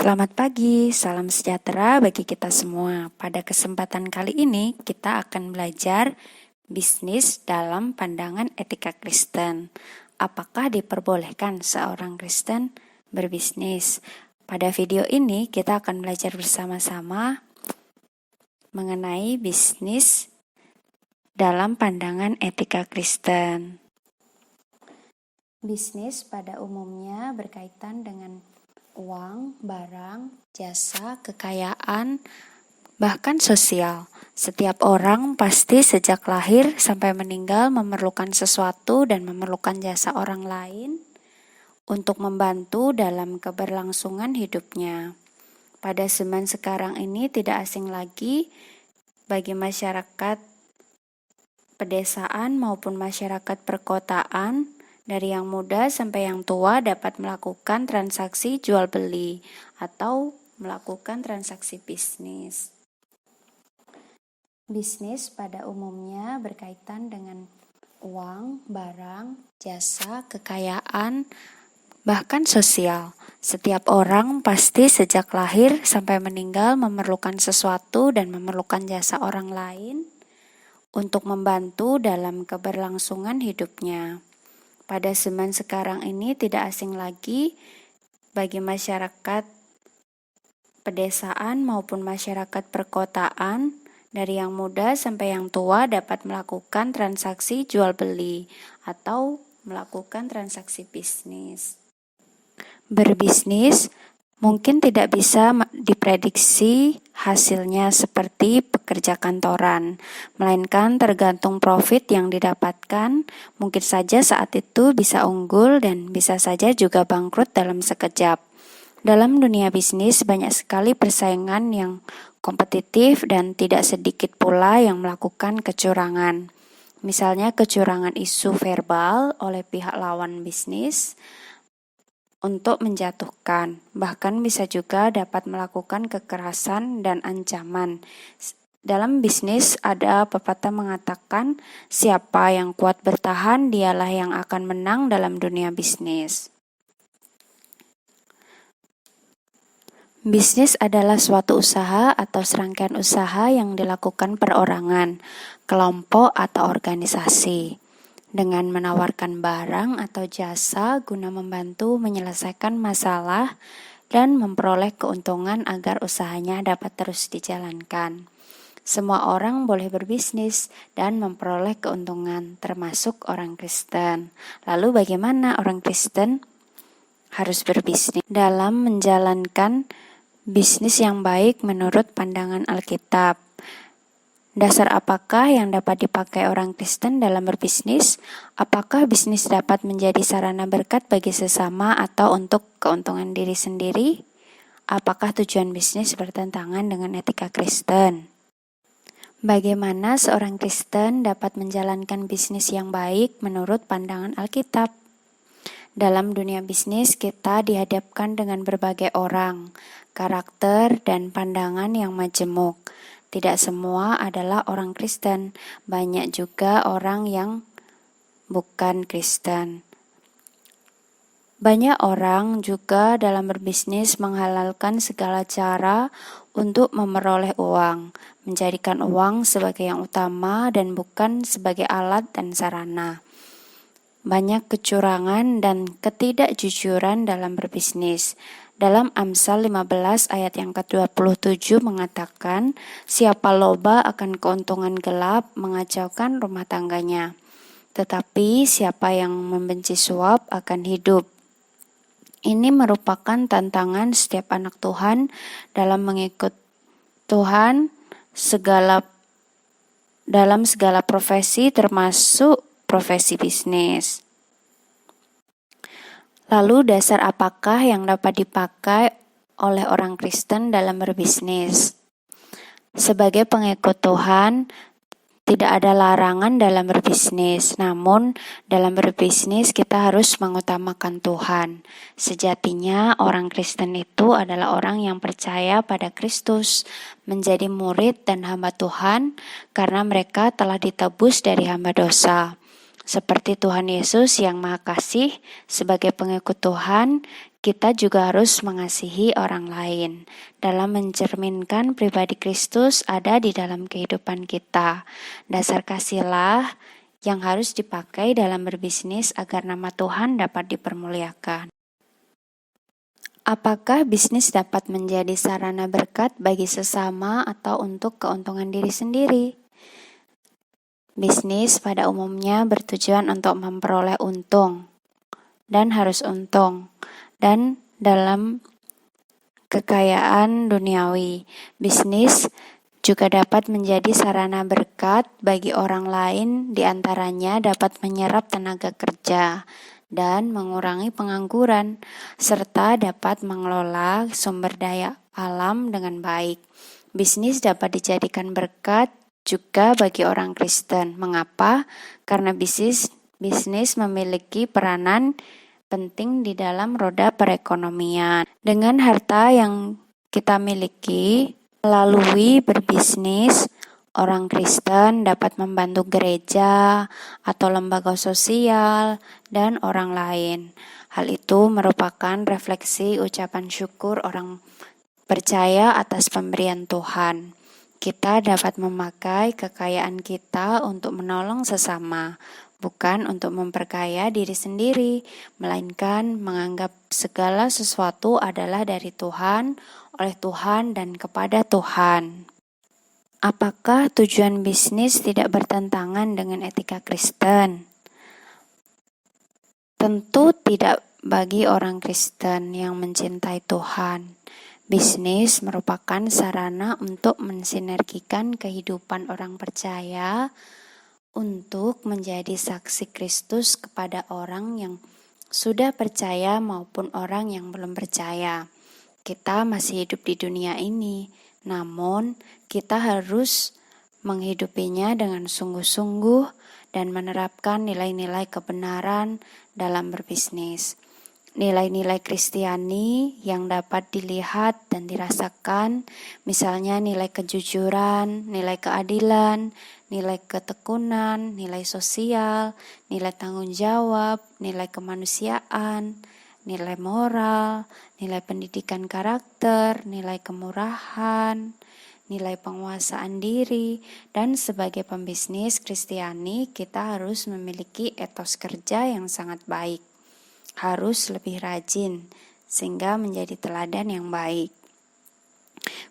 Selamat pagi, salam sejahtera bagi kita semua. Pada kesempatan kali ini kita akan belajar bisnis dalam pandangan etika Kristen. Apakah diperbolehkan seorang Kristen berbisnis? Pada video ini kita akan belajar bersama-sama mengenai bisnis dalam pandangan etika Kristen. Bisnis pada umumnya berkaitan dengan uang, barang, jasa, kekayaan, bahkan sosial. Setiap orang pasti sejak lahir sampai meninggal memerlukan sesuatu dan memerlukan jasa orang lain untuk membantu dalam keberlangsungan hidupnya. Pada zaman sekarang ini tidak asing lagi bagi masyarakat pedesaan maupun masyarakat perkotaan, dari yang muda sampai yang tua dapat melakukan transaksi jual beli atau melakukan transaksi bisnis. Bisnis pada umumnya berkaitan dengan uang, barang, jasa, kekayaan, bahkan sosial. Setiap orang pasti sejak lahir sampai meninggal memerlukan sesuatu dan memerlukan jasa orang lain untuk membantu dalam keberlangsungan hidupnya. Pada zaman sekarang ini tidak asing lagi bagi masyarakat pedesaan maupun masyarakat perkotaan, dari yang muda sampai yang tua dapat melakukan transaksi jual beli atau melakukan transaksi bisnis. Berbisnis mungkin tidak bisa diprediksi hasilnya seperti pekerja kantoran, melainkan tergantung profit yang didapatkan. Mungkin saja saat itu bisa unggul dan bisa saja juga bangkrut dalam sekejap. Dalam dunia bisnis banyak sekali persaingan yang kompetitif dan tidak sedikit pula yang melakukan kecurangan. Misalnya kecurangan isu verbal oleh pihak lawan bisnis untuk menjatuhkan, bahkan bisa juga dapat melakukan kekerasan dan ancaman. Dalam bisnis ada pepatah mengatakan, siapa yang kuat bertahan dialah yang akan menang dalam dunia bisnis. Bisnis adalah suatu usaha atau serangkaian usaha yang dilakukan perorangan, kelompok atau organisasi, dengan menawarkan barang atau jasa guna membantu menyelesaikan masalah dan memperoleh keuntungan agar usahanya dapat terus dijalankan. Semua orang boleh berbisnis dan memperoleh keuntungan, termasuk orang Kristen. Lalu bagaimana orang Kristen harus berbisnis? Dalam menjalankan bisnis yang baik menurut pandangan Alkitab, dasar apakah yang dapat dipakai orang Kristen dalam berbisnis? Apakah bisnis dapat menjadi sarana berkat bagi sesama atau untuk keuntungan diri sendiri? Apakah tujuan bisnis bertentangan dengan etika Kristen? Bagaimana seorang Kristen dapat menjalankan bisnis yang baik menurut pandangan Alkitab? Dalam dunia bisnis kita dihadapkan dengan berbagai orang, karakter, dan pandangan yang majemuk. Tidak semua adalah orang Kristen, banyak juga orang yang bukan Kristen. Banyak orang juga dalam berbisnis menghalalkan segala cara untuk memperoleh uang, menjadikan uang sebagai yang utama dan bukan sebagai alat dan sarana. Banyak kecurangan dan ketidakjujuran dalam berbisnis. Dalam Amsal 15 ayat yang ke-27 mengatakan, siapa loba akan keuntungan gelap mengacaukan rumah tangganya, tetapi siapa yang membenci suap akan hidup. Ini merupakan tantangan setiap anak Tuhan dalam mengikut Tuhan dalam segala profesi termasuk profesi bisnis. Lalu dasar apakah yang dapat dipakai oleh orang Kristen dalam berbisnis? Sebagai pengikut Tuhan, tidak ada larangan dalam berbisnis, namun dalam berbisnis kita harus mengutamakan Tuhan. Sejatinya orang Kristen itu adalah orang yang percaya pada Kristus, menjadi murid dan hamba Tuhan karena mereka telah ditebus dari hamba dosa. Seperti Tuhan Yesus yang Maha Kasih, sebagai pengikut Tuhan, kita juga harus mengasihi orang lain. Dalam mencerminkan pribadi Kristus ada di dalam kehidupan kita. Dasar kasihlah yang harus dipakai dalam berbisnis agar nama Tuhan dapat dipermuliakan. Apakah bisnis dapat menjadi sarana berkat bagi sesama atau untuk keuntungan diri sendiri? Bisnis pada umumnya bertujuan untuk memperoleh untung dan harus untung. Dan dalam kekayaan duniawi, bisnis juga dapat menjadi sarana berkat bagi orang lain, diantaranya dapat menyerap tenaga kerja dan mengurangi pengangguran, serta dapat mengelola sumber daya alam dengan baik. Bisnis dapat dijadikan berkat juga bagi orang Kristen. Mengapa? Karena bisnis memiliki peranan penting di dalam roda perekonomian. Dengan harta yang kita miliki, melalui berbisnis, orang Kristen dapat membantu gereja atau lembaga sosial dan orang lain. Hal itu merupakan refleksi ucapan syukur orang percaya atas pemberian Tuhan. Kita dapat memakai kekayaan kita untuk menolong sesama, bukan untuk memperkaya diri sendiri, melainkan menganggap segala sesuatu adalah dari Tuhan, oleh Tuhan, dan kepada Tuhan. Apakah tujuan bisnis tidak bertentangan dengan etika Kristen? Tentu tidak bagi orang Kristen yang mencintai Tuhan. Bisnis merupakan sarana untuk mensinergikan kehidupan orang percaya untuk menjadi saksi Kristus kepada orang yang sudah percaya maupun orang yang belum percaya. Kita masih hidup di dunia ini, namun kita harus menghidupinya dengan sungguh-sungguh dan menerapkan nilai-nilai kebenaran dalam berbisnis. Nilai-nilai Kristiani yang dapat dilihat dan dirasakan, misalnya nilai kejujuran, nilai keadilan, nilai ketekunan, nilai sosial, nilai tanggung jawab, nilai kemanusiaan, nilai moral, nilai pendidikan karakter, nilai kemurahan, nilai penguasaan diri, dan sebagai pembisnis Kristiani kita harus memiliki etos kerja yang sangat baik. Harus lebih rajin sehingga menjadi teladan yang baik.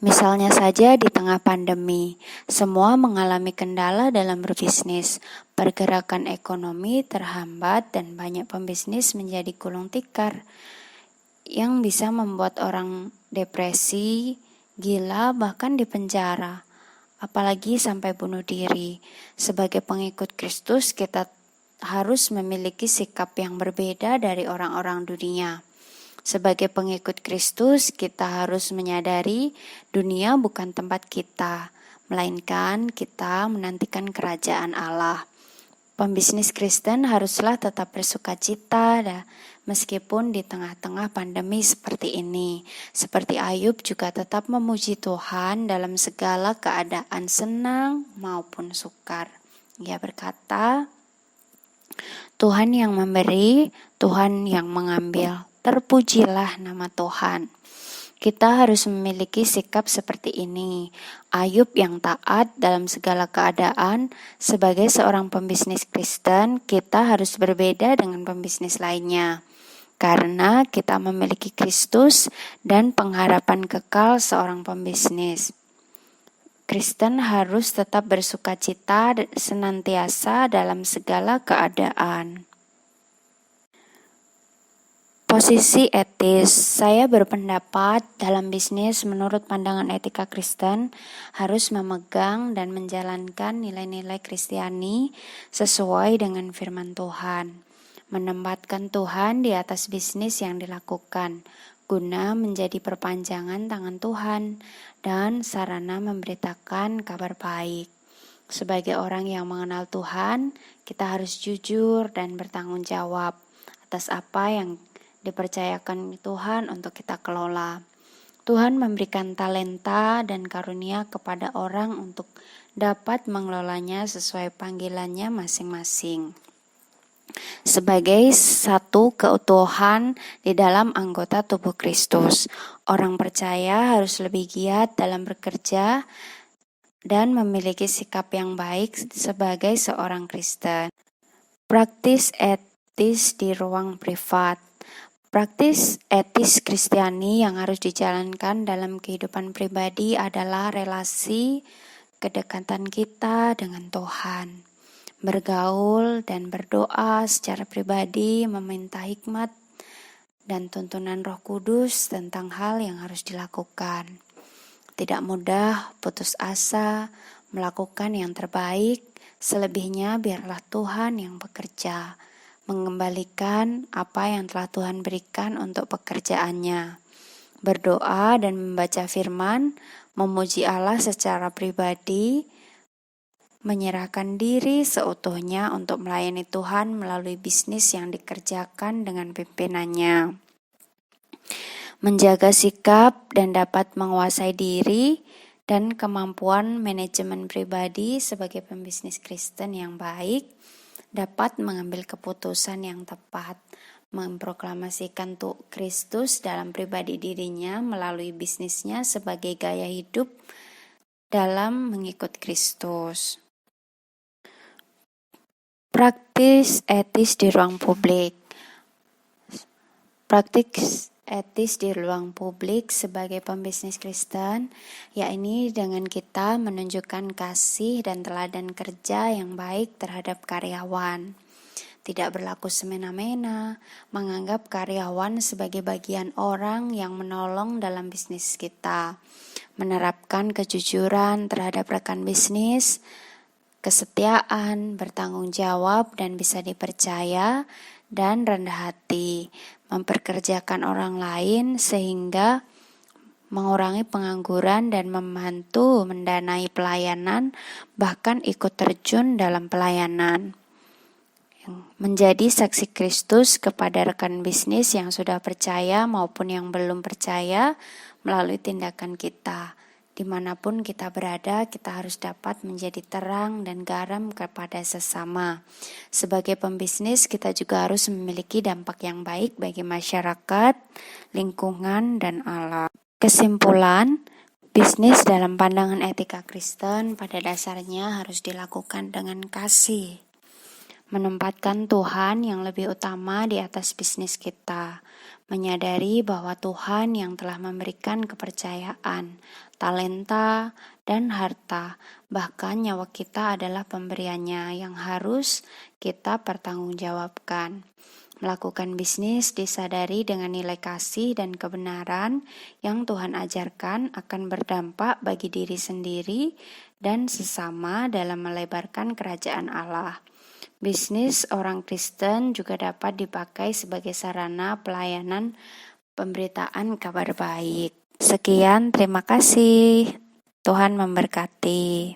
Misalnya saja di tengah pandemi, semua mengalami kendala dalam berbisnis, pergerakan ekonomi terhambat dan banyak pembisnis menjadi gulung tikar yang bisa membuat orang depresi, gila, bahkan dipenjara, apalagi sampai bunuh diri. Sebagai pengikut Kristus, kita harus memiliki sikap yang berbeda dari orang-orang dunia. Sebagai pengikut Kristus, kita harus menyadari dunia bukan tempat kita, melainkan kita menantikan kerajaan Allah. Pembisnis Kristen haruslah tetap bersukacita meskipun di tengah-tengah pandemi seperti ini. Seperti Ayub juga tetap memuji Tuhan dalam segala keadaan senang maupun sukar. Ia berkata, Tuhan yang memberi, Tuhan yang mengambil. Terpujilah nama Tuhan. Kita harus memiliki sikap seperti ini. Ayub yang taat dalam segala keadaan. Sebagai seorang pembisnis Kristen, kita harus berbeda dengan pembisnis lainnya. Karena kita memiliki Kristus dan pengharapan kekal seorang pembisnis. Kristen harus tetap bersukacita senantiasa dalam segala keadaan. Posisi etis, saya berpendapat dalam bisnis menurut pandangan etika Kristen harus memegang dan menjalankan nilai-nilai Kristiani sesuai dengan firman Tuhan. Menempatkan Tuhan di atas bisnis yang dilakukan, guna menjadi perpanjangan tangan Tuhan dan sarana memberitakan kabar baik. Sebagai orang yang mengenal Tuhan, kita harus jujur dan bertanggung jawab atas apa yang dipercayakan Tuhan untuk kita kelola. Tuhan memberikan talenta dan karunia kepada orang untuk dapat mengelolanya sesuai panggilannya masing-masing. sebagai satu keutuhan di dalam anggota tubuh Kristus. Orang percaya harus lebih giat dalam bekerja dan memiliki sikap yang baik sebagai seorang Kristen. Praktis etis di ruang privat. Praktis etis Kristiani yang harus dijalankan dalam kehidupan pribadi adalah relasi kedekatan kita dengan Tuhan. Bergaul dan berdoa secara pribadi, meminta hikmat dan tuntunan Roh Kudus tentang hal yang harus dilakukan. Tidak mudah putus asa, melakukan yang terbaik, selebihnya biarlah Tuhan yang bekerja, mengembalikan apa yang telah Tuhan berikan untuk pekerjaannya. Berdoa dan membaca firman, memuji Allah secara pribadi, menyerahkan diri seutuhnya untuk melayani Tuhan melalui bisnis yang dikerjakan dengan pimpinannya. Menjaga sikap dan dapat menguasai diri dan kemampuan manajemen pribadi sebagai pembisnis Kristen yang baik, dapat mengambil keputusan yang tepat, memproklamasikan Kristus dalam pribadi dirinya melalui bisnisnya sebagai gaya hidup dalam mengikut Kristus. Praktis etis di ruang publik. Praktis etis di ruang publik sebagai pembisnis Kristen, yakni dengan kita menunjukkan kasih dan teladan kerja yang baik terhadap karyawan. Tidak berlaku semena-mena, menganggap karyawan sebagai bagian orang yang menolong dalam bisnis kita. Menerapkan kejujuran terhadap rekan bisnis, kesetiaan, bertanggung jawab dan bisa dipercaya, dan rendah hati, memperkerjakan orang lain sehingga mengurangi pengangguran dan membantu mendanai pelayanan, bahkan ikut terjun dalam pelayanan. Menjadi saksi Kristus kepada rekan bisnis yang sudah percaya maupun yang belum percaya melalui tindakan kita. Dimanapun kita berada, kita harus dapat menjadi terang dan garam kepada sesama. Sebagai pembisnis, kita juga harus memiliki dampak yang baik bagi masyarakat, lingkungan, dan alam. Kesimpulan, bisnis dalam pandangan etika Kristen pada dasarnya harus dilakukan dengan kasih. Menempatkan Tuhan yang lebih utama di atas bisnis kita. Menyadari bahwa Tuhan yang telah memberikan kepercayaan, talenta, dan harta, bahkan nyawa kita adalah pemberiannya yang harus kita pertanggungjawabkan. Melakukan bisnis disadari dengan nilai kasih dan kebenaran yang Tuhan ajarkan akan berdampak bagi diri sendiri dan sesama dalam melebarkan kerajaan Allah. Bisnis orang Kristen juga dapat dipakai sebagai sarana pelayanan pemberitaan kabar baik. Sekian, terima kasih. Tuhan memberkati.